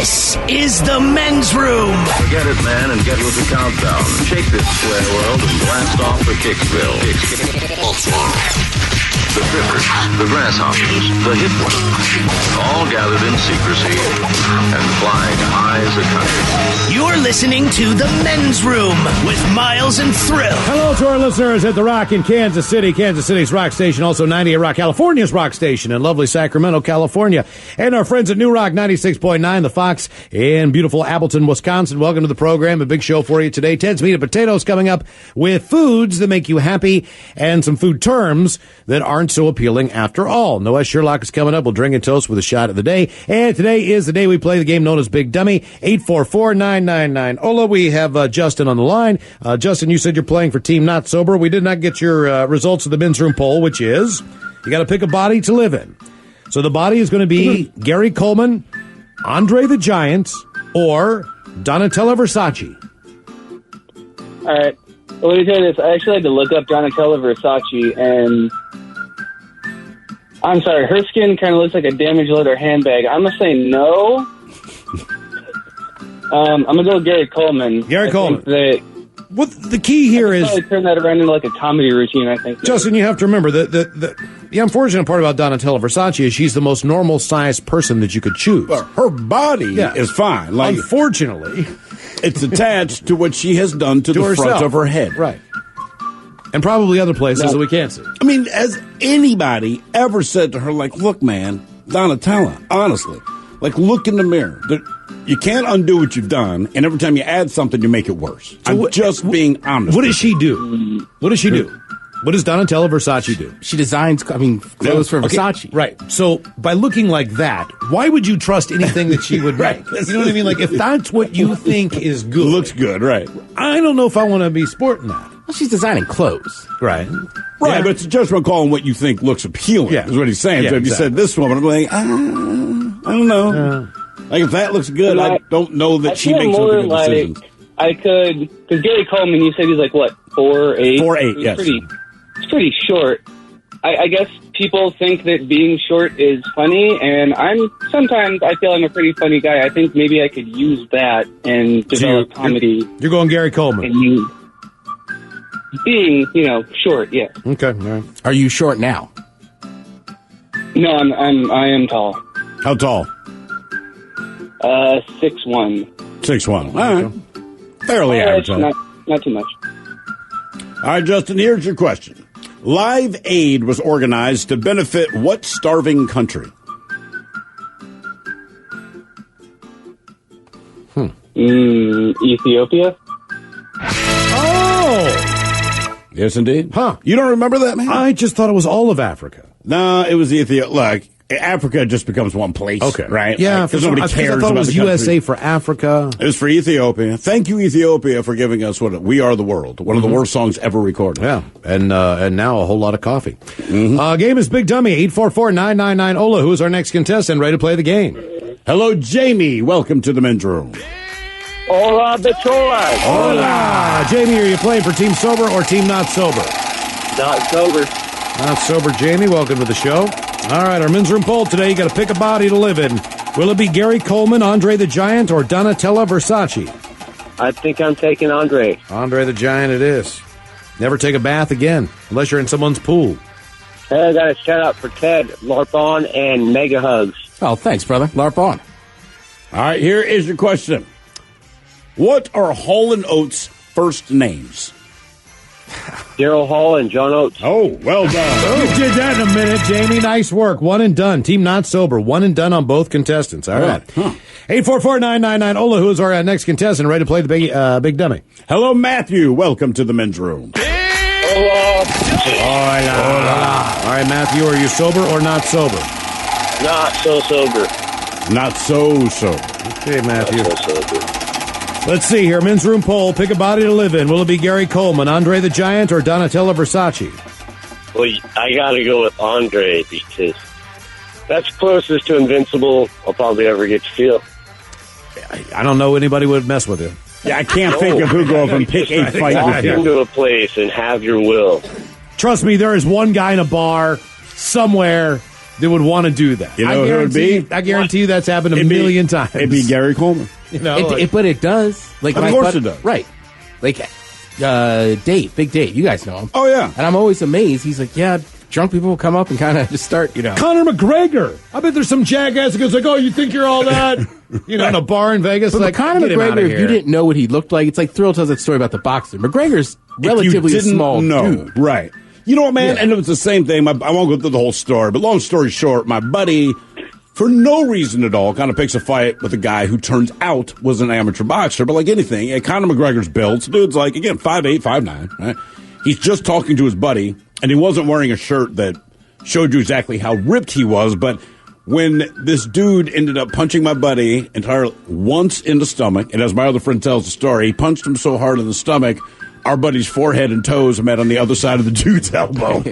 This is the men's room. Forget it, man, and get with the countdown. Shake this square world and blast off for Kicksville. The Rippers, the Grasshoppers, the Hip Ones, all gathered in secrecy and flying high as a kite. You're listening to the men's room with Miles and Thrill. Hello to our listeners at The Rock in Kansas City, Kansas City's rock station, also 98 Rock, California's rock station in lovely Sacramento, California, and our friends at New Rock 96.9, The Fox in beautiful Appleton, Wisconsin. Welcome to the program. A big show for you today. Ted's Meat and Potatoes coming up with foods that make you happy and some food terms that aren't so appealing after all. Noah Sherlock is coming up. We'll drink and toast with a shot of the day. And today is the day we play the game known as Big Dummy. 844-999-OLA. We have Justin on the line. Justin, you said you're playing for Team Not Sober. We did not get your results of the men's room poll, which is you got to pick a body to live in. So the body is going to be Gary Coleman, Andre the Giant, or Donatella Versace. All right. Well, let me tell you this. I actually had to look up Donatella Versace, and I'm sorry, her skin kind of looks like a damaged leather handbag. I'm going to say no. I'm going to go with Gary Coleman. Gary Coleman. The key here is probably turn that around into like a comedy routine, I think. Justin, you have to remember the unfortunate part about Donatella Versace is she's the most normal sized person that you could choose. But her body is fine. Like, unfortunately, it's attached to what she has done to the herself. Front of her head. Right. And probably other places that we can't see. I mean, has anybody ever said to her, like, look, man, Donatella, honestly, like, look in the mirror. You can't undo what you've done, and every time you add something, you make it worse. I'm just being honest. What does she do? What does she do? What does Donatella Versace do? She designs, clothes for Versace. Right. So by looking like that, why would you trust anything that she would make? You know what I mean? Like, if that's what you think is good. Looks good, right. I don't know if I want to be sporting that. Well, she's designing clothes. Right. Right, but it's a judgment call on what you think looks appealing, is what he's saying. Yeah, so if you said this woman, I'm like, I don't know. Like, if that looks good, I don't know that she makes some good decisions. I could, because Gary Coleman, you said he's like, what, 4'8"? 4'8", yes. It's pretty short. I guess people think that being short is funny, and sometimes I feel I'm a pretty funny guy. I think maybe I could use that and develop comedy. You're going Gary Coleman. And being, short, yeah. Okay, all right. Are you short now? No, I am tall. How tall? 6'1". 6'1". All right. Fairly average. Not too much. All right, Justin, here's your question. Live Aid was organized to benefit what starving country? Ethiopia? Oh! Yes, indeed. Huh. You don't remember that, man? I just thought it was all of Africa. No, it was Ethiopia. Look, Africa just becomes one place, right? Yeah, because nobody cares I thought about it was the USA for Africa. It was for Ethiopia. Thank you, Ethiopia, for giving us We Are the World, one of the worst songs ever recorded. Yeah, and now a whole lot of coffee. Game is Big Dummy, 844-999-OLA. Who is our next contestant? Ready to play the game? Hello, Jamie. Welcome to the men's room. Hola, bicholas. Hola. Jamie, are you playing for Team Sober or Team Not Sober? Not sober. Not sober, Jamie. Welcome to the show. All right, our men's room poll today. You got to pick a body to live in. Will it be Gary Coleman, Andre the Giant, or Donatella Versace? I think I'm taking Andre. Andre the Giant it is. Never take a bath again, unless you're in someone's pool. Hey, I got a shout out for Ted, LARP on, and mega hugs. Oh, thanks, brother. LARP on. All right, here is your question. What are Hall & Oates' first names? Daryl Hall and John Oates. Oh, well done. You did that in a minute, Jamie. Nice work. One and done. Team Not Sober. One and done on both contestants. All right. 844-999-OLA. Who is our next contestant? Ready to play the Big Dummy? Hello, Matthew. Welcome to the men's room. Hola. Hola. All right, Matthew, are you sober or not sober? Not so sober. Not so sober. Okay, Matthew. Not so sober. Let's see here. Men's room poll. Pick a body to live in. Will it be Gary Coleman, Andre the Giant, or Donatella Versace? Well, I got to go with Andre because that's closest to invincible I'll probably ever get to feel. I don't know anybody would mess with you. Yeah, I can't think of who go up and pick a fight Walk with you. into a place and have your will. Trust me, there is one guy in a bar somewhere that would want to do that. You know who it would be? I guarantee you that's happened a million times. It'd be Gary Coleman. You know, But it does. Like, Of my course buddy- it does. Right. Like, Dave, Big Dave, you guys know him. Oh, yeah. And I'm always amazed. He's like, yeah, drunk people will come up and kind of just start, Conor McGregor. I bet there's some jackass that goes like, "Oh, you think you're all that?" You know, in a bar in Vegas. But like, Conor get him McGregor, outta if here. you didn't know what he looked like, it's like Thrill tells that story about the boxer. McGregor's If you relatively a didn't small know, dude. right? You know what, man? Yeah. And it was the same thing. I won't go through the whole story, but long story short, my buddy, for no reason at all, kind of picks a fight with a guy who turns out was an amateur boxer. But like anything, Conor McGregor's built. Dude's like, again, 5'8", 5'9", right? He's just talking to his buddy, and he wasn't wearing a shirt that showed you exactly how ripped he was. But when this dude ended up punching my buddy entirely once in the stomach, and as my other friend tells the story, he punched him so hard in the stomach, our buddy's forehead and toes met on the other side of the dude's elbow.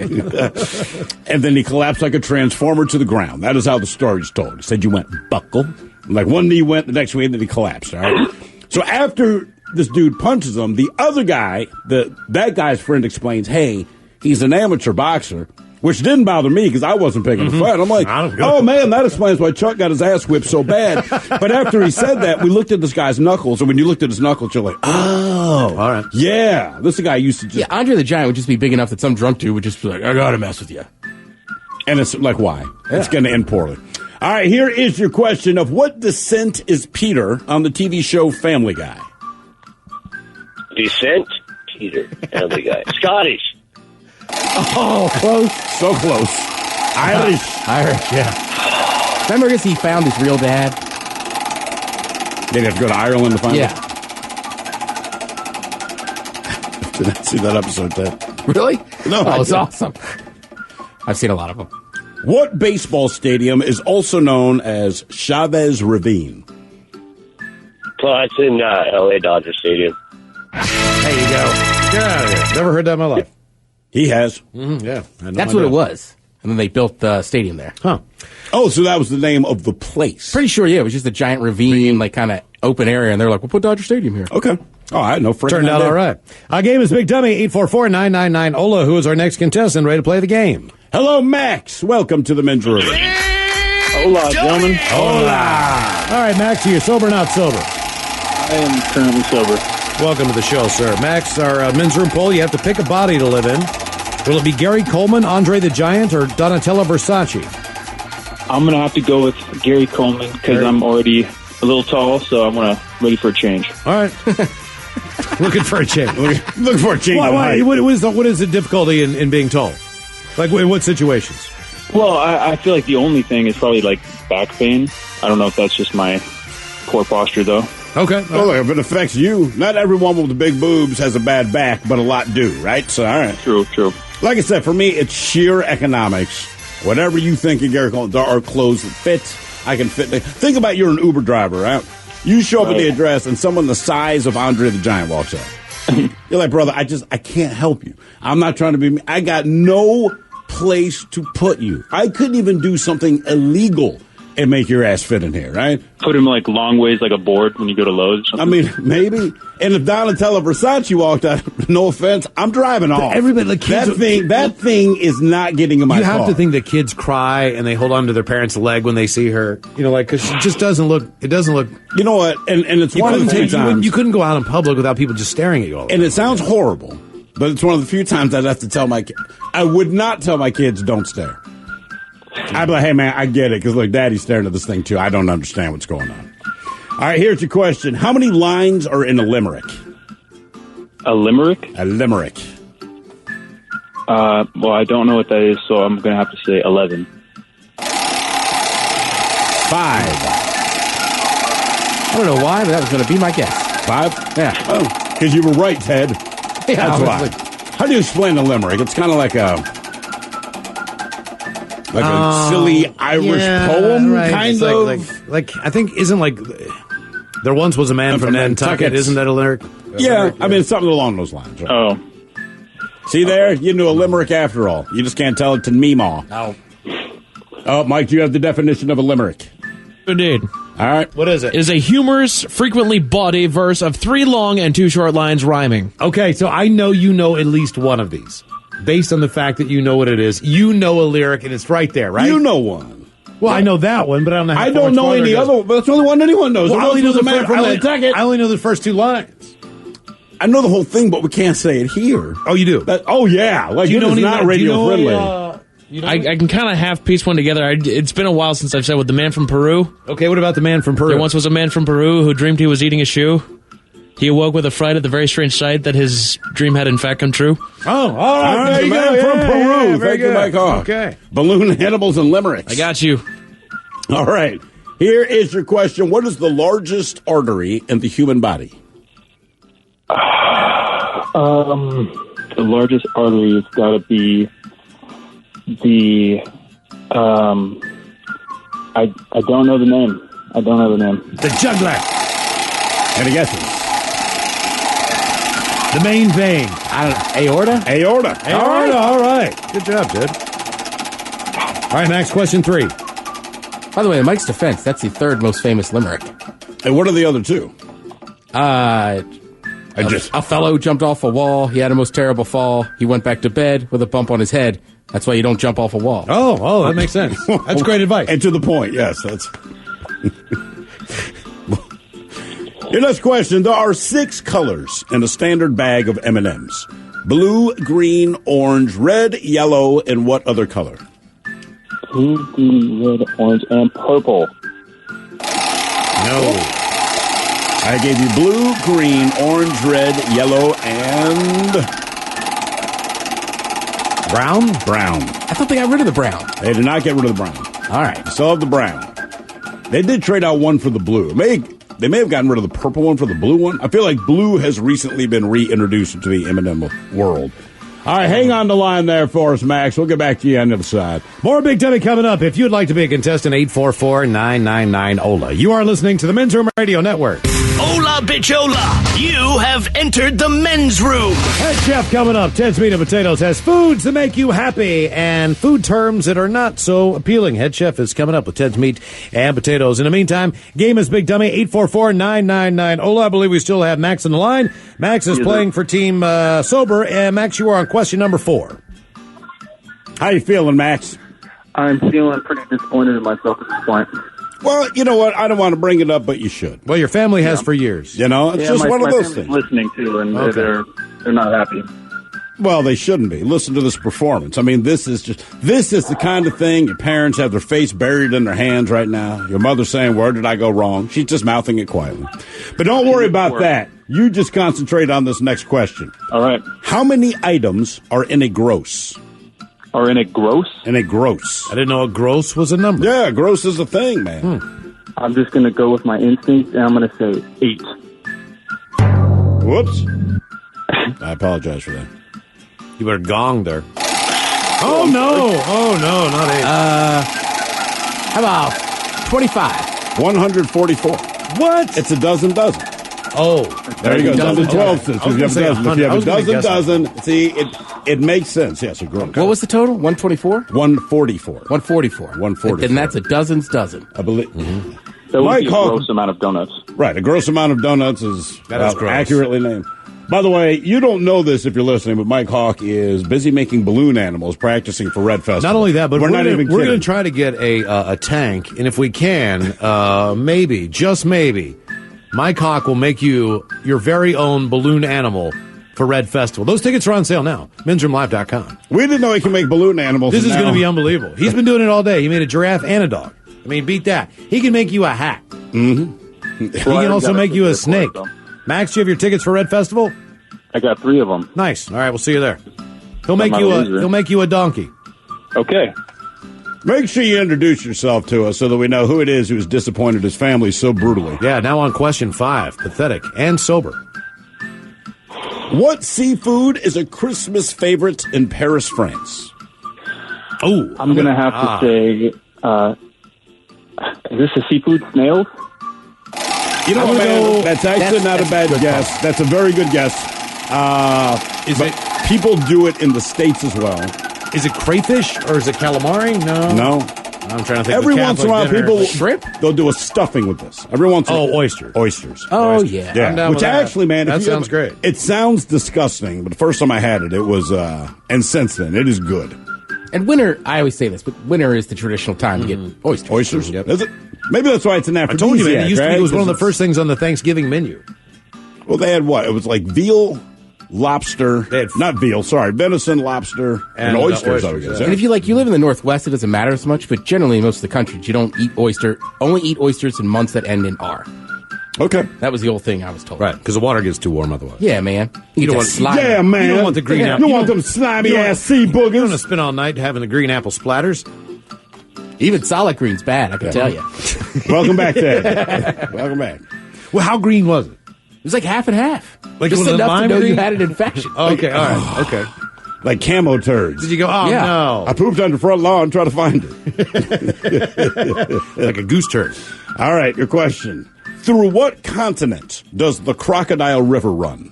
And then he collapsed like a transformer to the ground. That is how the story's told. He said you went buckle. Like one knee went, the next knee, and then he collapsed. All right. So after this dude punches him, the other guy, that guy's friend explains, hey, he's an amateur boxer. Which didn't bother me because I wasn't picking a fight. I'm like, oh, man, that explains why Chuck got his ass whipped so bad. But after he said that, we looked at this guy's knuckles, and when you looked at his knuckles, you're like, oh, all right. Yeah, this is a guy used to just... Yeah, Andre the Giant would just be big enough that some drunk dude would just be like, I gotta mess with you. And it's like, why? It's going to end poorly. All right, here is your question of what descent is Peter on the TV show Family Guy? Descent, Peter, Family Guy. Scottish. Oh, close. So close. Irish. Irish, yeah. Remember, I guess he found his real dad? They'd have to go to Ireland to find Yeah. it. Did I see that episode, Ted? Really? No, Oh, I it's didn't. awesome. I've seen a lot of them. What baseball stadium is also known as Chavez Ravine? Well, it's in L.A. Dodger Stadium. There you go. Get out of here. Never heard that in my life. He has. Yeah, I know That's my what it dad. was. And then they built the stadium there. Huh. Oh, so that was the name of the place. Pretty sure, yeah. It was just a giant ravine, like kind of open area. And they're like, we'll put Dodger Stadium here. Okay. Oh, I had no freaking Turned out idea. all right. Our game is Big Dummy, 844-999-OLA. Who is our next contestant? Ready to play the game? Hello, Max. Welcome to the men's room. Hola, gentlemen. Hola. All right, Max, are you sober or not sober? I am currently sober. Welcome to the show, sir. Max, our men's room poll, you have to pick a body to live in. Will it be Gary Coleman, Andre the Giant, or Donatella Versace? I'm going to have to go with Gary Coleman because I'm already a little tall, so I'm ready for a change. All right. Looking for a change. Look for a change. Why, of height. what is the difficulty in being tall? Like, in what situations? Well, I feel like the only thing is probably like back pain. I don't know if that's just my poor posture, though. Okay. Well, if it affects you, not everyone with the big boobs has a bad back, but a lot do, right? So, all right. True. Like I said, for me, it's sheer economics. Whatever you think of Gary Coleman, there are clothes that fit. I can fit. Think about you're an Uber driver, right? You show up at the address and someone the size of Andre the Giant walks up. You're like, brother, I can't help you. I'm not trying to be, I got no place to put you. I couldn't even do something illegal and make your ass fit in here, right? Put him like long ways like a board when you go to Lowe's or something. I mean, maybe. And if Donatella Versace walked out, no offense, I'm driving off. Everybody, the kids, that thing is not getting in my you car. have to think that kids cry and they hold on to their parents' leg when they see her. You know, like, because she just doesn't look. It doesn't look. You know what? And it's one of the few times. You couldn't go out in public without people just staring at you all the And time. it sounds horrible, but it's one of the few times I'd have to tell my kids. I would not tell my kids, don't stare. I'd be like, hey, man, I get it, because, look, Daddy's staring at this thing, too. I don't understand what's going on. All right, here's your question. How many lines are in a limerick? A limerick? A limerick. Well, I don't know what that is, so I'm going to have to say 11. 5. I don't know why, but that was going to be my guess. 5? Yeah. Oh, because you were right, Ted. Yeah, That's I was why. like- How do you explain a limerick? It's kind of like a silly Irish poem, right. kind It's of. like I think isn't like there once was a man from Nantucket. Isn't that a lyric? Yeah, I mean, it's something along those lines. Right? Oh. See there? You knew a limerick after all. You just can't tell it to Meemaw. No. Oh, Mike, do you have the definition of a limerick? Indeed. All right. What is it? It is a humorous, frequently bawdy verse of 3 long and 2 short lines rhyming. Okay, so I know you know at least one of these. based on the fact that you know what it is. You know a lyric, and it's right there, right? You know one. Well, I know that one, but I don't know. I don't know any other one, but that's the only one anyone knows. Well, I only know the man from Nantucket. I only know the first two lines. I know the whole thing, but we can't say it here. Oh, you do? Oh, yeah. Like, it is not radio friendly. I can kind of half piece one together. It's been a while since I've said with the man from Peru. Okay, what about the man from Peru? There once was a man from Peru who dreamed he was eating a shoe. He awoke with a fright at the very strange sight that his dream had in fact come true. Oh, all right. There you go. From Peru. Thank you, Mike Hawk. Okay. Balloon animals and limericks. I got you. All right. Here is your question. What is the largest artery in the human body? The largest artery has got to be the. I don't know the name. The jugular. Any guesses? The main vein. I don't know. Aorta? Aorta. All right. Good job, dude. All right, Max, question 3. By the way, in Mike's defense, that's the third most famous limerick. And what are the other two? A fellow jumped off a wall. He had a most terrible fall. He went back to bed with a bump on his head. That's why you don't jump off a wall. Oh, that makes sense. That's great advice. And to the point, yes. That's. Your next question. There are 6 colors in a standard bag of M&Ms. Blue, green, orange, red, yellow, and what other color? Blue, green, red, orange, and purple. No. I gave you blue, green, orange, red, yellow, and... Brown? Brown. I thought they got rid of the brown. They did not get rid of the brown. All right. They still have the brown. They did trade out one for the blue. They may have gotten rid of the purple one for the blue one. I feel like blue has recently been reintroduced into the M&M world. All right, hang on the line there for us, Max. We'll get back to you on the other side. More Big Dummy coming up. If you'd like to be a contestant, 844-999-OLA. You are listening to the Men's Room Radio Network. Hola, bitchola. You have entered the men's room. Head Chef coming up. Ted's Meat and Potatoes has foods that make you happy and food terms that are not so appealing. Head Chef is coming up with Ted's Meat and Potatoes. In the meantime, game is Big Dummy, 844-999-OLA. I believe we still have Max on the line. Max is playing for Team Sober. And Max, you are on question number 4. How you feeling, Max? I'm feeling pretty disappointed in myself at this point. Well, you know what? I don't want to bring it up, but you should. Well, your family has for years. You know, it's just one of those family's things. Listening to, and they're not happy. Well, they shouldn't be. Listen to this performance. I mean, this is the kind of thing your parents have their face buried in their hands right now. Your mother's saying, "Where did I go wrong?" She's just mouthing it quietly. But don't worry about that. You just concentrate on this next question. All right. How many items are in a gross? Are in a gross? In a gross. I didn't know a gross was a number. Yeah, gross is a thing, man. I'm just going to go with my instincts, and I'm going to say 8. Whoops. I apologize for that. You better gong there. Oh, no, not 8. How about 25? 144. What? It's a dozen. Oh. There you go. Dozen 12 cents. If you have a dozen. If you have a dozen, see, it makes sense. Yes, a gross. What was the total? 124? 144. 144. 144. And that's a dozen's dozen. I believe. That would be a Hawk- gross amount of donuts. Right, a gross amount of donuts is That is gross. accurately named. By the way, you don't know this if you're listening, but Mike Hawk is busy making balloon animals, practicing for Red Festival. Not only that, but we're not even going kidding. to try to get a tank, and if we can, maybe, just maybe, Mike Hawk will make you your very own balloon animal for Red Festival. Those tickets are on sale now. Men'sRoomLive.com. We didn't know he can make balloon animals. This is and going to now- be unbelievable. He's been doing it all day. He made a giraffe and a dog. I mean, beat that. He can make you a hat. He can also make you a snake. Max, do you have your tickets for Red Festival? I got 3 of them. Nice. All right, we'll see you there. He'll make my you loser. he'll make you a donkey. Okay. Make sure you introduce yourself to us so that we know who it is who has disappointed his family so brutally. Yeah, now on question 5. Pathetic and sober. What seafood is a Christmas favorite in Paris, France? Oh, I'm going to have to say, is this a seafood? Snails? You know, I'm gonna man, go- that's actually not a bad guess. That's a very good guess. Is but it people do it in the States as well. Is it crayfish or is it calamari? No. No. I'm trying to think. Every once in a while, people shrimp. They'll do a stuffing with this. Every once in a while, oysters. Oysters. Oh Oysters. yeah. I'm down Which with that. actually, man, that sounds great. It sounds disgusting, but the first time I had it, it was, and since then, it is good. And winter, I always say this, but winter is the traditional time to get oysters. Oysters? Yep. Is it? Maybe that's why it's an I aphrodisiac. told you, man. It used to be. right? It was one of the 'Cause first things on the Thanksgiving menu. Well, they had what? It was like veal, lobster. They had not veal, sorry, venison, lobster, and oysters. I would guess. And if you live in the Northwest, it doesn't matter as much. But generally, in most of the country, you don't only eat oysters in months that end in R. Okay, that was the old thing I was told. Right, because the water gets too warm otherwise. Yeah, man. You don't want slime. Yeah, man. You don't want the green apple. You want them slimy ass sea boogers. You don't want to spend all night having the green apple splatters. Even solid green's bad, I can tell you. Welcome back, Ted. Welcome back. Well, how green was it? It was like half and half. Like just was it enough to lime know green? you had an infection. Okay, all right, okay. Like camo turds. Did you go, oh, Yeah. no. I pooped on the front lawn trying to find it. Like a goose turd. All right, your question. Through what continent does the Crocodile River run?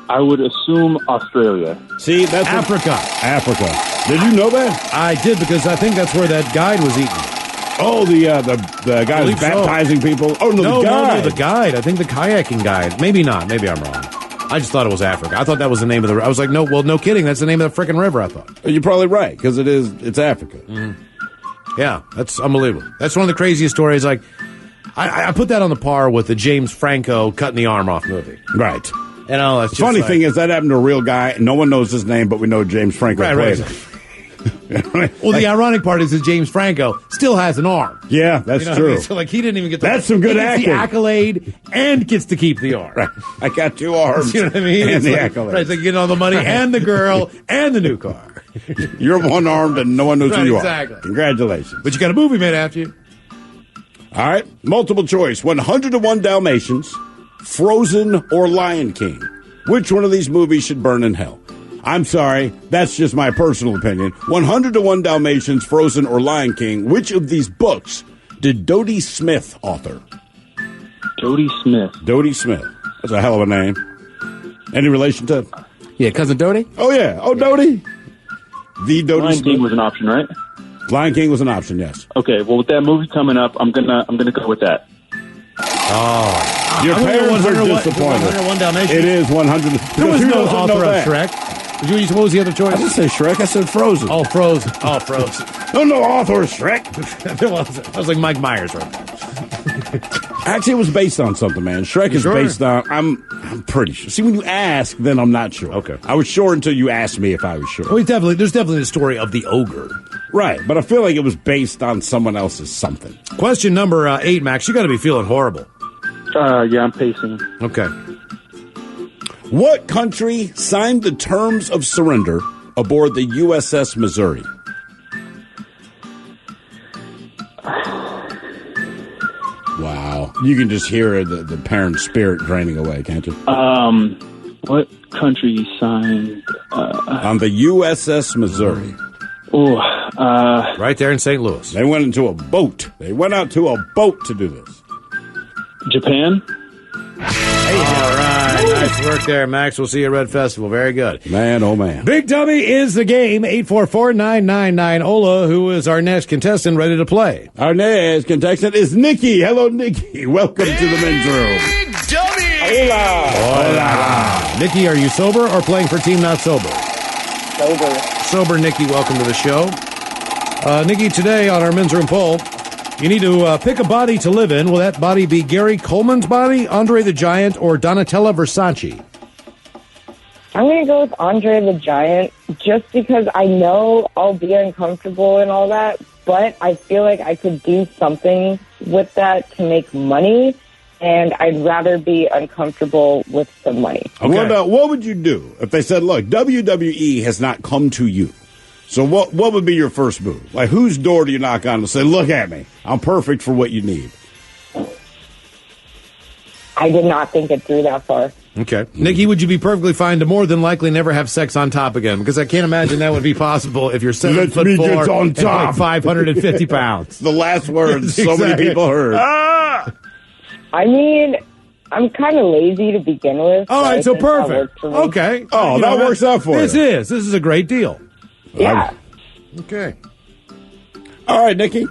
I would assume Australia. See, that's Africa. Africa. Did you know that? I did, because I think that's where that guide was eaten. Oh, the guy who's believe so. baptizing people. Oh, no, the guy. No, the guide. I think the kayaking guide. Maybe not. Maybe I'm wrong. I just thought it was Africa. I thought that was the name of the. I was like, no, well, no kidding. That's the name of the frickin' river. I thought. You're probably right because it's Africa. Yeah, that's unbelievable. That's one of the craziest stories. Like, I put that on the par with the James Franco cutting the arm off movie. Right. You know, that's just Funny like, thing is that happened to a real guy. No one knows his name, but we know James Franco played him. Well, the ironic part is that James Franco still has an arm. Yeah, that's You know what I true. mean? So, like, he didn't even get That's some good he gets acting. the accolade and gets to keep the arm. Right. I got two arms. You know what I mean? And It's the like, accolade. right, it's like getting all the money and the girl and the new car. You're one armed and no one knows who Right, you exactly. are. Congratulations. But you got a movie made after you. All right, multiple choice. 101 Dalmatians, Frozen, or Lion King. Which one of these movies should burn in hell? I'm sorry, that's just my personal opinion. 101 Dalmatians, Frozen, or Lion King. Which of these books did Dodie Smith author? Dodie Smith. Dodie Smith. That's a hell of a name. Any relation to? Yeah, cousin Dodie. Oh yeah. Oh, Dodie. The Dodie Lion Smith. King was an option, right? Lion King was an option. Yes. Okay, well, with that movie coming up, I'm gonna go with that. Your I'm gonna go parents are 101 disappointed. 101 Dalmatians. It is 100. There was Who no doesn't author know of that? Shrek. What was the other choice? I didn't say Shrek. I said Frozen. Oh, Frozen. Oh, Frozen. No author of Shrek. That was like Mike Myers, right? Actually, it was based on something, man. Shrek is sure? based on. I'm pretty sure. See, when you ask, then I'm not sure. Okay. I was sure until you asked me if I was sure. Well, there's definitely the story of the ogre. Right, but I feel like it was based on someone else's something. Question number 8, Max. You got to be feeling horrible. Yeah, I'm pacing. Okay. What country signed the terms of surrender aboard the USS Missouri? Wow. You can just hear the parent spirit draining away, can't you? What country signed? On the USS Missouri. Right there in St. Louis. They went into a boat. They went out to a boat to do this. Japan. All right. Nice work there, Max. We'll see you at Red Festival. Very good. Man, oh man. Big Dummy is the game. 844-999-OLA, who is our next contestant ready to play. Our next contestant is Nikki. Hello, Nikki. Welcome to the men's room. Big Dummy! Hola. Nikki, are you sober or playing for Team Not Sober? Sober. Sober, Nikki, welcome to the show. Nikki, today on our men's room poll, you need to pick a body to live in. Will that body be Gary Coleman's body, Andre the Giant, or Donatella Versace? I'm going to go with Andre the Giant just because I know I'll be uncomfortable and all that, but I feel like I could do something with that to make money, and I'd rather be uncomfortable with some money. Okay. What would you do if they said, look, WWE has not come to you? So what would be your first move? Like, whose door do you knock on and say, look at me, I'm perfect for what you need? I did not think it through that far. Okay. Nikki, would you be perfectly fine to more than likely never have sex on top again? Because I can't imagine that would be possible if you're 7 foot 4 gets on and top. like 550 pounds. The last words so many Exactly. people heard. I mean, I'm kind of lazy to begin with. All right, so I think that perfect. works for me. Okay. Oh, You that know, works out for This you. is a great deal. Yeah. Okay. All right, Nikki.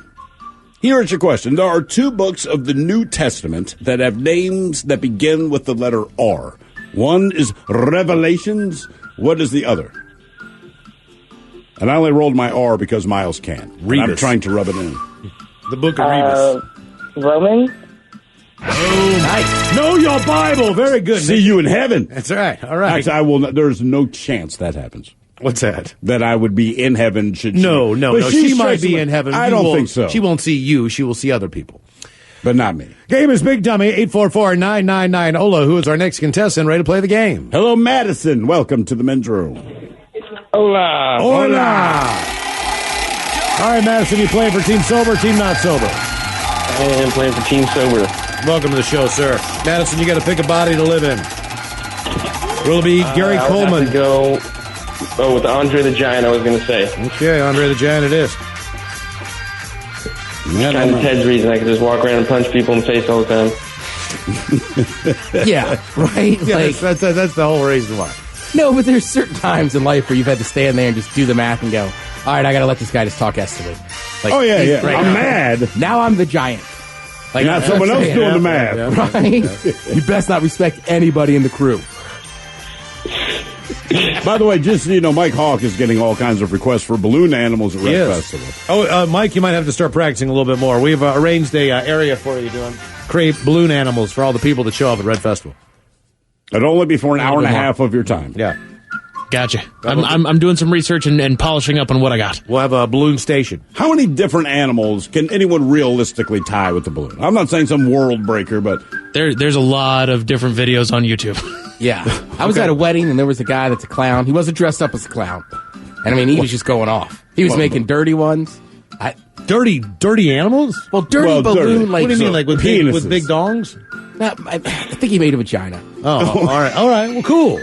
Here is your question. There are 2 books of the New Testament that have names that begin with the letter R. One is Revelations. What is the other? And I only rolled my R because Miles can't. I'm trying to rub it in. The book of Rebus. Romans? Oh, nice. Know your Bible. Very good. See you in heaven. That's right. All right. Actually, I will not, there's no chance that happens. What's that? That I would be in heaven should she. No. She might be in heaven. I don't think so. She won't see you. She will see other people. But not me. Game is Big Dummy, 844-999-OLA. Who is our next contestant ready to play the game? Hello, Madison. Welcome to the men's room. Hola. Hola. All right, Madison, you playing for Team Sober, Team Not Sober? I am playing for Team Sober. Welcome to the show, sir. Madison, you got to pick a body to live in. Will it be Gary Coleman? Have to go with Andre the Giant, I was going to say. Okay, Andre the Giant it is. Kind of Ted's reason. I could just walk around and punch people in the face all the time. Yeah, right? Yeah, like, that's the whole reason why. No, but there's certain times in life where you've had to stand there and just do the math and go, all right, I got to let this guy just talk S to me. Like, oh, yeah. Right I'm now. Mad. Now I'm the giant. Like, not someone else doing the math. Right? You best not respect anybody in the crew. By the way, just so you know, Mike Hawk is getting all kinds of requests for balloon animals at Red Festival. Oh, Mike, you might have to start practicing a little bit more. We've arranged a area for you to create balloon animals for all the people that show up at Red Festival. It'll only be for an hour and a half of your time. Yeah. Gotcha. I'm doing some research and polishing up on what I got. We'll have a balloon station. How many different animals can anyone realistically tie with the balloon? I'm not saying some world breaker, but there's a lot of different videos on YouTube. Yeah. I was at a wedding, and there was a guy that's a clown. He wasn't dressed up as a clown. And, I mean, he was just going off. He was making dirty ones. Dirty animals? Well, dirty balloon. Dirty. Like, what do you mean, like with big dongs? I think he made a vagina. Oh, all right. Well, cool.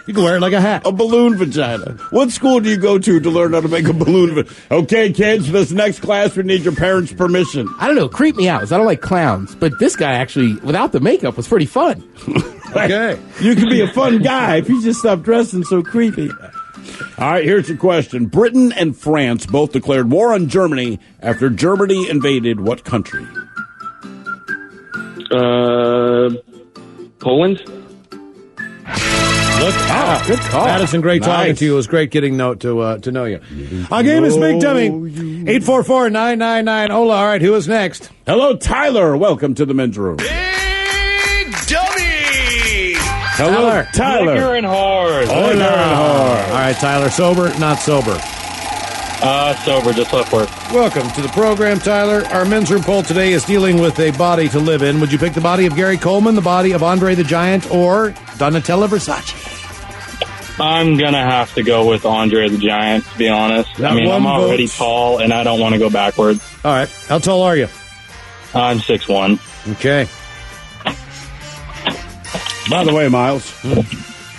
You can wear it like a hat. A balloon vagina. What school do you go to learn how to make a balloon vagina? Okay, kids, this next class, we need your parents' permission. I don't know. Creep me out. 'Cause I don't like clowns. But this guy actually, without the makeup, was pretty fun. Okay. You can be a fun guy if you just stop dressing so creepy. All right, here's your question. Britain and France both declared war on Germany after Germany invaded what country? Poland? Look out. Good call. Madison, great talking to you. It was great getting to know you. Our game is Big Dummy. 844-999-OLA. All right, who is next? Hello, Tyler. Welcome to the men's room. Big Dummy! Hello, Tyler. Bigger and hard. All right, Tyler. Sober, not sober? Sober, just left work. Welcome to the program, Tyler. Our men's room poll today is dealing with a body to live in. Would you pick the body of Gary Coleman, the body of Andre the Giant, or Donatella Versace? I'm going to have to go with Andre the Giant, to be honest. Not I mean, I'm already vote. tall, and I don't want to go backwards. All right. How tall are you? I'm 6'1". Okay. By the way, Miles,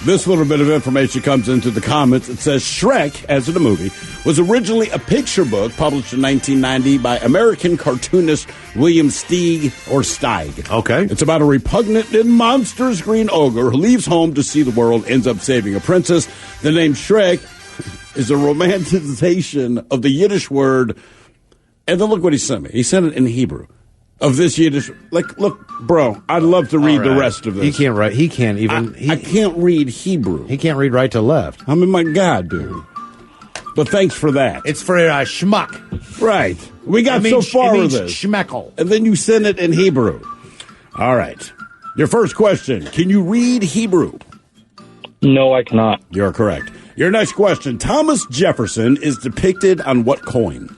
this little bit of information comes into the comments. It says Shrek, as in the movie, was originally a picture book published in 1990 by American cartoonist William Steig. Okay. It's about a repugnant and monstrous green ogre who leaves home to see the world, ends up saving a princess. The name Shrek is a romanticization of the Yiddish word, and then look what he sent me. He sent it in Hebrew. Of this Yiddish, like, look, bro, I'd love to read the rest of this. He can't write. He can't even. I can't read Hebrew. He can't read right to left. I mean, my God, dude. But thanks for that. It's for schmuck. Right. We got so far with this. Schmeckle. And then you send it in Hebrew. All right. Your first question. Can you read Hebrew? No, I cannot. You're correct. Your next question. Thomas Jefferson is depicted on what coin?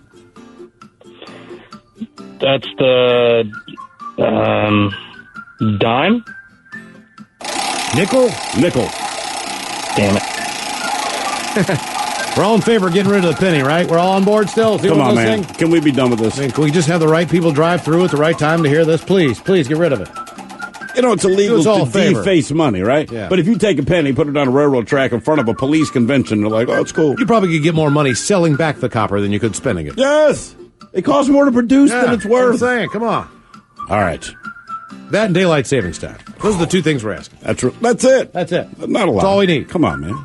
That's the dime? Nickel? Nickel. Damn it. We're all in favor of getting rid of the penny, right? We're all on board still? Come on, man. Can we be done with this? I mean, can we just have the right people drive through at the right time to hear this? Please get rid of it. You know, it's illegal to favor. deface money, right? Yeah. But if you take a penny, put it on a railroad track in front of a police convention, they're like, oh, it's cool. You probably could get more money selling back the copper than you could spending it. Yes. It costs more to produce than it's worth. That's what I'm saying. Come on. All right. That and daylight savings time. Those are the two things we're asking. That's it. That's it. Not a lot. That's all we need. Come on, man.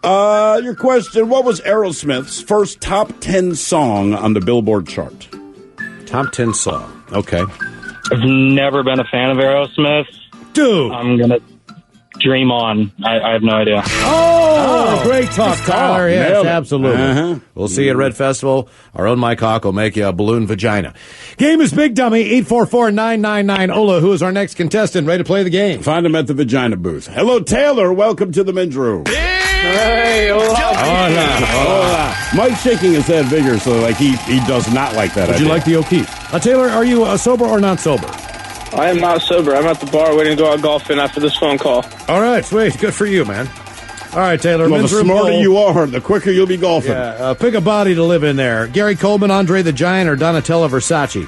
Your question, what was Aerosmith's first top 10 song on the Billboard chart? Top 10 song. Okay. I've never been a fan of Aerosmith. Dude. I'm going to Dream On. I have no idea. Oh, great talk, Tyler. Yes, Nailed it. absolutely. Uh-huh. We'll see you at Red Festival. Our own Mike Hawk will make you a balloon vagina. Game is Big Dummy, 844-999-OLA. Who is our next contestant? Ready to play the game? Find him at the vagina booth. Hello, Taylor. Welcome to the men's room. Hey, hola. Hola. Mike's shaking his head vigorously like he does not like that Would idea. you like the O'Keefe? Taylor, are you sober or not sober? I am not sober. I'm at the bar waiting to go out golfing after this phone call. All right, sweet. Good for you, man. All right, Taylor. Well, the men's room smarter poll. you are, the quicker you'll be golfing. Yeah, pick a body to live in there. Gary Coleman, Andre the Giant, or Donatella Versace?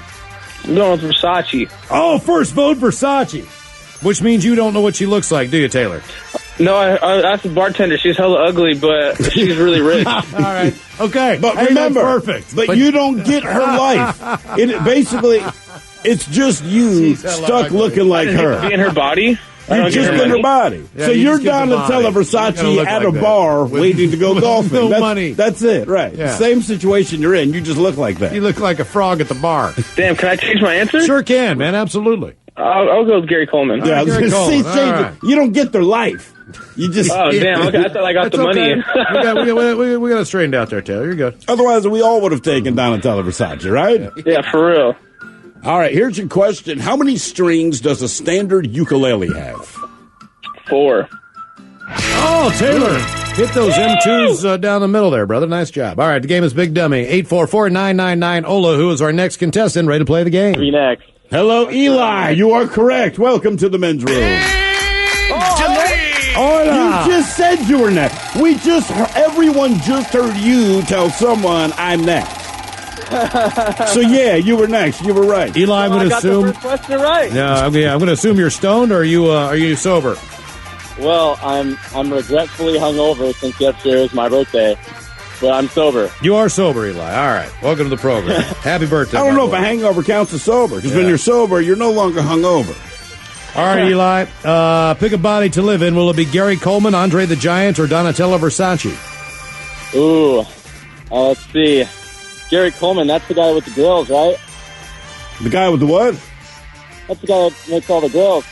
I'm going with Versace. Oh, first vote Versace. Which means you don't know what she looks like, do you, Taylor? No, I asked the bartender. She's hella ugly, but she's really rich. All right. Okay. But Hey, remember, that's perfect. but you don't get her life. It basically, it's just you She's hella stuck ugly. looking like Be her. in her body? I You're don't just get in her money. body. Yeah, so you you're just get down the to tell a body. You gotta Versace look at like a that. bar With waiting to go golfing. no that's, money. That's it, right. Yeah. Same situation you're in. You just look like that. You look like a frog at the bar. Damn, can I change my answer? Sure can, man. Absolutely. I'll go with Gary Coleman. Yeah, I was Gary gonna Coleman. say, All change it. right. You don't get their life. You just. Oh, damn. Okay, I thought I got That's the money. okay. we got it straightened out there, Taylor. You're good. Otherwise, we all would have taken Donatella Versace, right? Yeah, for real. All right, here's your question. How many strings does a standard ukulele have? 4. Oh, Taylor. Hit those M2s down the middle there, brother. Nice job. All right, the game is Big Dummy. 844-999-OLA. Who is our next contestant? Ready to play the game? Next. Hello, Eli. You are correct. Welcome to the men's room. Hola. You just said you were next. Everyone just heard you tell someone I'm next. So yeah, you were next. You were right. Eli, I'm going to assume. question right. No, I'm going to assume you're stoned, or are you sober? Well, I'm regretfully hungover since yesterday was my birthday, but I'm sober. You are sober, Eli. All right. Welcome to the program. Happy birthday. I don't my know if boy. a hangover counts as sober, because when Yeah. you're sober, you're no longer hungover. All right, Eli. Pick a body to live in. Will it be Gary Coleman, Andre the Giant, or Donatella Versace? Ooh, let's see. Gary Coleman, that's the guy with the grills, right? The guy with the what? That's the guy that makes all the grills.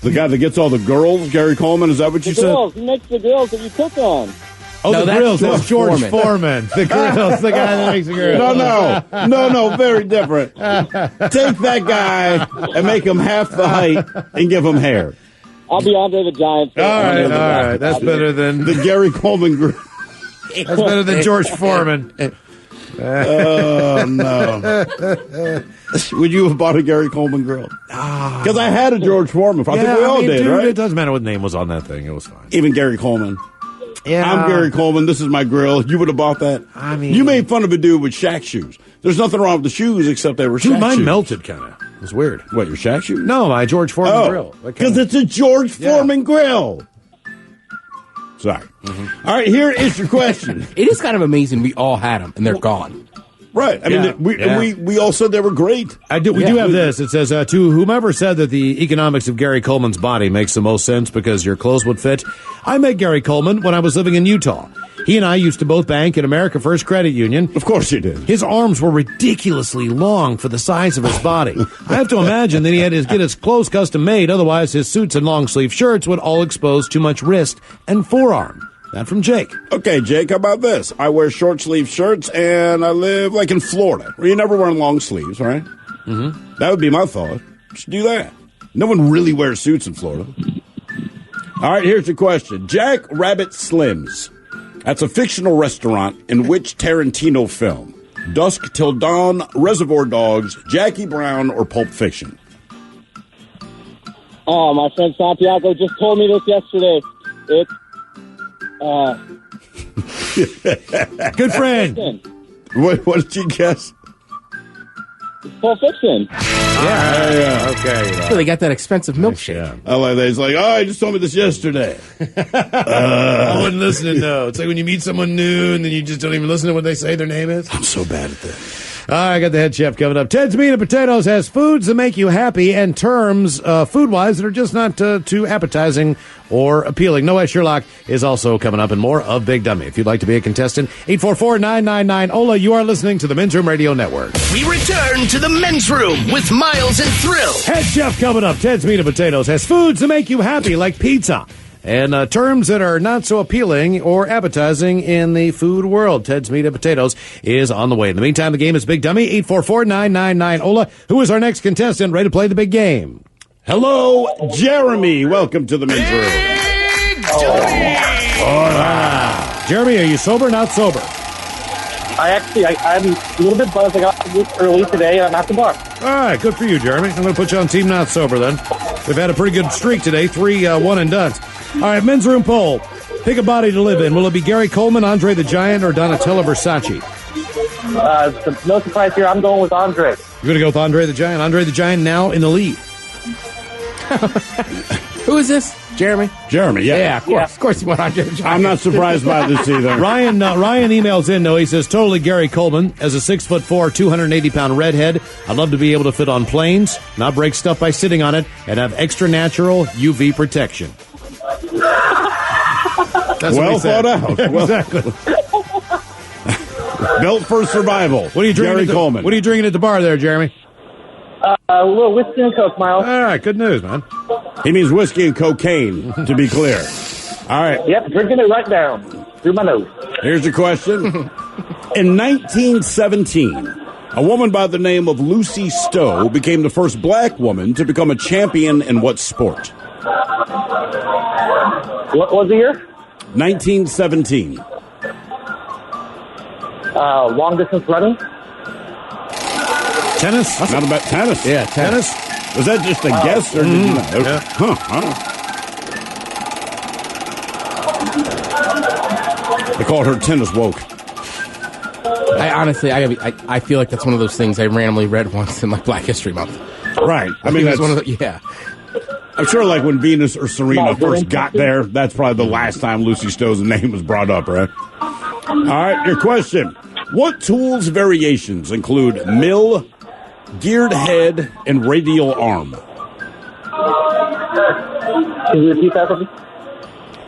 The guy that gets all the girls, Gary Coleman, is that what you The said? grills. He makes the grills that you cook on. Oh, No, the that's grills. That's George George Foreman. The grills. The guy that makes the grills. No, very different. Take that guy and make him half the height and give him hair. I'll be Andre the Giant. All right. That's better than The Gary Coleman group. that's better than George Foreman. Oh, no. Would you have bought a Gary Coleman grill? Because I had a George Foreman. I think we all did, dude, right? It doesn't matter what name was on that thing. It was fine. Even Gary Coleman. Yeah, I'm Gary Coleman. This is my grill. You would have bought that? I mean- You made fun of a dude with Shaq shoes. There's nothing wrong with the shoes except they were Dude, Shaq mine shoes. melted kind of. It was weird. What, your Shaq shoes? No, my George Foreman grill. That because kinda- it's a George Yeah. Foreman grill. Sorry. All right, here is your question. It is kind of amazing we all had them, and they're gone. Right. I Yeah. mean, we all said they were great. We do have this. It says, to whomever said that the economics of Gary Coleman's body makes the most sense because your clothes would fit. I met Gary Coleman when I was living in Utah. He and I used to both bank at America First Credit Union. Of course you did. His arms were ridiculously long for the size of his body. I have to imagine that he had to get his clothes custom made, otherwise his suits and long sleeve shirts would all expose too much wrist and forearm. That from Jake. Okay, Jake, how about this? I wear short sleeve shirts and I live like in Florida, where you never wear long sleeves, right? Mm-hmm. That would be my thought. You should do that. No one really wears suits in Florida. All right, here's your question. Jack Rabbit Slims. That's a fictional restaurant in which Tarantino film? Dusk Till Dawn, Reservoir Dogs, Jackie Brown, or Pulp Fiction? Oh, my friend Santiago just told me this yesterday. It's Good friend. What did you guess? Pulp Fiction. Yeah. Okay. So they got that expensive milkshake. I like that. He's like, oh, he just told me this yesterday. I wasn't listening, though. It's like when you meet someone new and then you just don't even listen to what they say their name is. I'm so bad at that. I got the head chef coming up. Ted's Meat and Potatoes has foods that make you happy and terms, food-wise, that are just not too appetizing or appealing. No Way Sherlock is also coming up, and more of Big Dummy. If you'd like to be a contestant, 844-999-OLA. You are listening to the Men's Room Radio Network. We return to the Men's Room with Miles and Thrill. Head chef coming up. Ted's Meat and Potatoes has foods that make you happy, like pizza, and terms that are not so appealing or appetizing in the food world. Ted's Meat and Potatoes is on the way. In the meantime, the game is Big Dummy, 844-999-OLA. Who is our next contestant ready to play the big game? Hello, Jeremy. Welcome to the Men's Room. Big Dummy! Jeremy, are you sober or not sober? I'm a little bit buzzed. I got early today. I'm at the bar. All right, good for you, Jeremy. I'm going to put you on Team Not Sober then. We've had a pretty good streak today, 3 one and dones. All right, Men's Room poll. Pick a body to live in. Will it be Gary Coleman, Andre the Giant, or Donatella Versace? No surprise here. I'm going with Andre. You're going to go with Andre the Giant. Andre the Giant now in the lead. Who is this? Jeremy? Jeremy, yeah. Yeah, of course. Yeah. Of course you went Andre the Giant. I'm not surprised by this either. Ryan emails in, though. He says, totally Gary Coleman. As a 6'4", 280-pound redhead, I'd love to be able to fit on planes, not break stuff by sitting on it, and have extra natural UV protection. That's well thought out. Exactly. Built for survival. What are you drinking? Gary Coleman. What are you drinking at the bar there, Jeremy? A little whiskey and Coke, Miles. All right, good news, man. He means whiskey and cocaine, to be clear. All right. Yep, drinking it right down through my nose. Here's the question. In 1917, a woman by the name of Lucy Stowe became the first black woman to become a champion in what sport? What was the year? 1917. Long distance running? Tennis? Not about tennis. Yeah, tennis. Was that just a guess, or did you know? Yeah. Huh. They called her tennis woke. I feel like that's one of those things I randomly read once in like Black History Month. Right. I mean, that's one of the, yeah. I'm sure, like when Venus or Serena first got there, that's probably the last time Lucy Stowe's name was brought up, right? All right, your question. What tools variations include mill, geared head, and radial arm? Can you repeat that for me?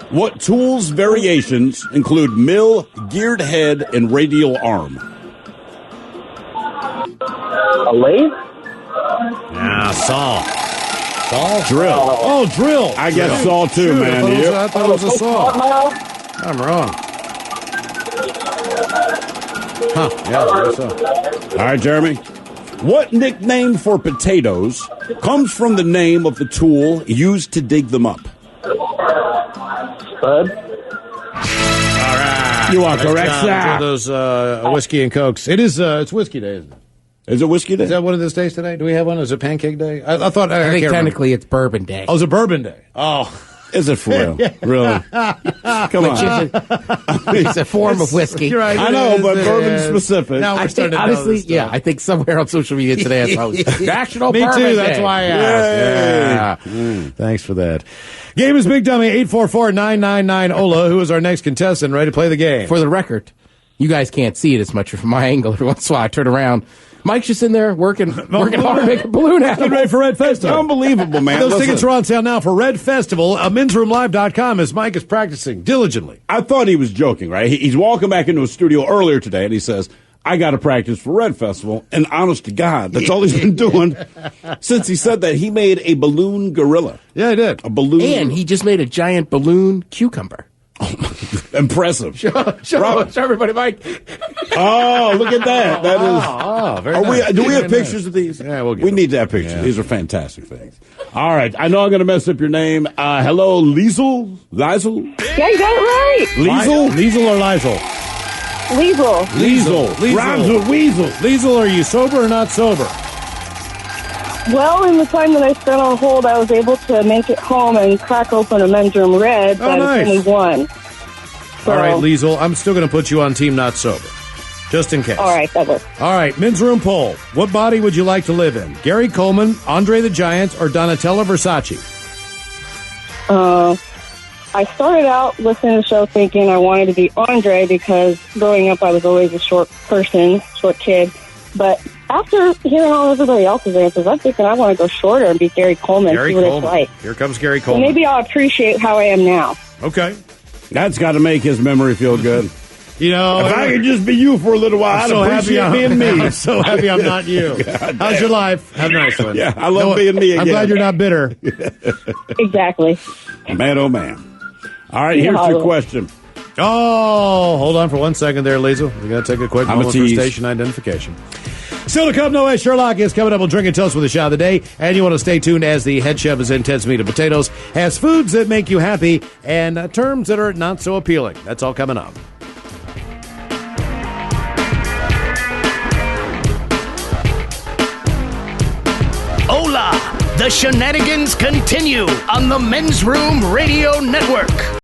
What tools variations include mill, geared head, and radial arm? A lathe? Yeah, saw. Saw? Drill. Oh, drill. I guess saw too, Shoot, man. I thought it was a saw. I'm wrong. Huh, yeah, I guess so. All right, Jeremy. What nickname for potatoes comes from the name of the tool used to dig them up? Bud? All right. You are correct, sir. Those whiskey and cokes. It's whiskey day, isn't it? Is it whiskey day? Is that one of those days today? Do we have one? Is it pancake day? I thought. I think can't technically it's bourbon day. Oh, it's a bourbon day. Oh. Is it for real? Really? Come on. It's a form of whiskey. You're right, I know, but bourbon specific. Now we're I starting think, to know honestly, this stuff. yeah, I think somewhere on social media today I saw it was National Me Bourbon too. Day. That's why I asked. Yeah. Thanks for that. Game is Big Dummy, 844-999-OLA. Who is our next contestant? Ready to play the game? For the record, you guys can't see it as much from my angle. Every once in a while I turn around. Mike's just in there working hard to make a balloon out. Get ready for Red Festival. Unbelievable, man. Those Listen, tickets are on sale now for Red Festival. mensroomlive.com as Mike is practicing diligently. I thought he was joking, right? He's walking back into a studio earlier today, and he says, I got to practice for Red Festival. And honest to God, that's all he's been doing since he said that. He made a balloon gorilla. Yeah, he did. A balloon. And he just made a giant balloon cucumber. Impressive. Show everybody, Mike. Oh, look at that. That is. Very nice. Do we have Very pictures nice. of these? Yeah, we'll get We them. need to have pictures. Yeah. These are fantastic things. All right. I know I'm going to mess up your name. Hello, Liesel? Liesel? Yeah, you got it right. Liesel? Liesel or Liesel? Liesel. Liesel. Rhymes with weasel. Liesel, are you sober or not sober? Well, in the time that I spent on hold, I was able to make it home and crack open a Men's Room Red, but nice. it's only one. So, All right, Liesel, I'm still going to put you on Team Not Sober, just in case. all right, that works. All right, Men's Room poll. What body would you like to live in? Gary Coleman, Andre the Giant, or Donatella Versace? I started out listening to the show thinking I wanted to be Andre because growing up I was always a short person, short kid. But after hearing all everybody else's answers, I'm thinking I want to go shorter and be Gary Coleman. Gary see what Coleman. it's like. Here comes Gary So Coleman. maybe I'll appreciate how I am now. Okay. That's got to make his memory feel good. You know, if I could just be you for a little while, I'd appreciate being me. I'm so happy I'm not you. How's your life? Have a nice one. Yeah, I love being me again. I'm glad you're not bitter. Exactly. Man, oh, man. All right, here's your question. Oh, hold on for 1 second there, Liesl. We got to take a quick moment for station identification. Still to come, no way. Sherlock is coming up. We'll drink and toast with the shot of the day. And you want to stay tuned as the head chef is intense meat and potatoes, has foods that make you happy, and terms that are not so appealing. That's all coming up. Hola! The shenanigans continue on the Men's Room Radio Network.